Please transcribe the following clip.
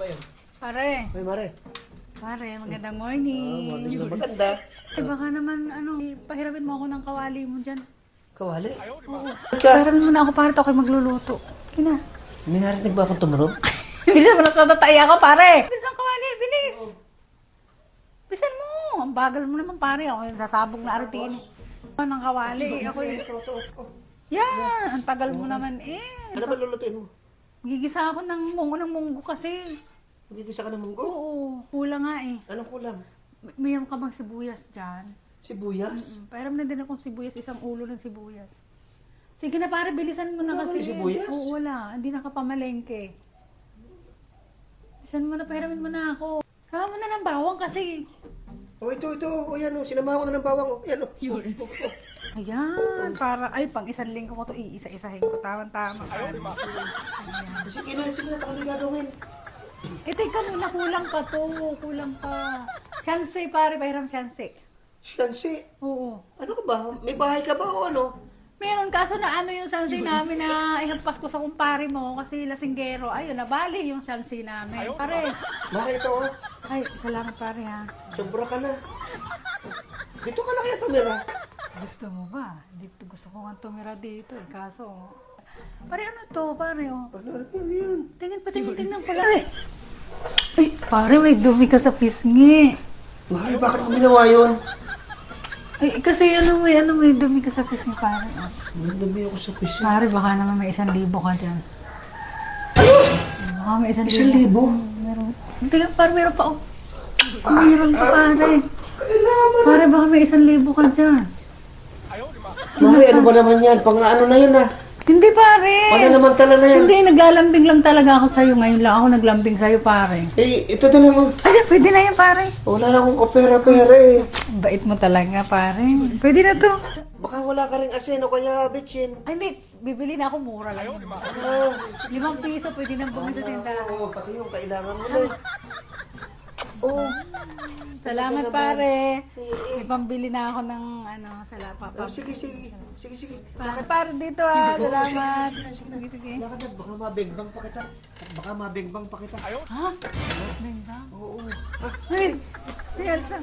ngayon? Pare. Ay, Mare. Pare, magandang morning. Morning na maganda. Eh, baka naman, pahiramin mo ako ng kawali mo dyan. Kawali? Oo. Ka. Pahiramin mo na ako, pare, ito ako'y magluluto. Kina. May narinig ba akong tumunog? Bilisan mo, nagtatatay ako, pare. Bilisan kawali, bilis. Bilisan mo. Ang bagal mo naman, pare. Ako yung sasabog na aritin. Ng kawali. Ako yan. Ang tagal mo naman eh. Ano ba lulutuin mo? Gigisa ako ng munggo kasi. Magigisa ka ng munggo? Oo, kulang nga eh. Anong kulang? Mayroon ka bang sibuyas dyan? Sibuyas? Pairam na din akong sibuyas, isang ulo ng sibuyas. Sige na pare, bilisan mo na Wala kasi. kang sibuyas? Oo, wala. Hindi nakapamalengke. Bilisan mo na, pairamin mo na ako. Sama mo na ng bawang kasi. Oh, ito. O, yan o. Sinamahan ko na ng bawang. O, yan o. Ayan, para, ay, pang isang linggo ko to, iisa-isahin ko. Tama-tama. Sige na. Ako na gagawin. Eh, teka muna, kulang pa to. Kulang pa. Shanse, pare, pahiram shanse. Shansi. Oo. Ano ka ba? May bahay ka ba o ano? Meron, kaso na ano yung shanse namin na ihampas ko sa kumpare mo kasi lasinggero. Ayun, nabali yung shanse namin. Pare, Bakit ito o? ay, salamat pare ha. Sobra ka na. Dito ka na kaya tumira. Gusto mo ba? Dito, gusto ko nga tumira dito eh. Kaso, pare ano to, pare oh. Ano yan? Tingnan pa, tingnan pala. Ay, pare, may dumi ka sa pisngi. Mahal, bakit mo ginawa yun? Ay, kasi may dumi ka sa pisngi, pare. Oh. Nandami ako sa piso. Pare, baka naman may 1,000 ka dyan. Baka may 1,000. 1,000? Meron. Tingnan, pare, meron pa oh. Meron pa, pare. Pare, baka may 1,000 ka dyan. Mari, ano ba naman yan? Pang ano na yun ah? Hindi, pare. Pananamantala na yan. Hindi, naglalambing lang talaga ako sa'yo. Ngayon lang ako naglambing sa'yo, pare. Eh, ito na lang oh. Kasi pwede na yan, pare. Wala akong kapera-pera eh. Bait mo talaga, pare. Pwede na to. Baka wala ka rin asin o kaya bitchin. Ay, hindi. Bibili na ako mura lang yun. Ah, 5 piso, pwede nang bumi sa tindahan. oo, pati yung kailangan mo na eh. Oh, Salamat, pare. eh, May pambili na ako ng, salapa. sige. Pare dito ah. Salamat. Sige na. Sige, sige. Lakad na, baka mabengbang pa kita. Ha? Benda? Oo. Ay, Elsa.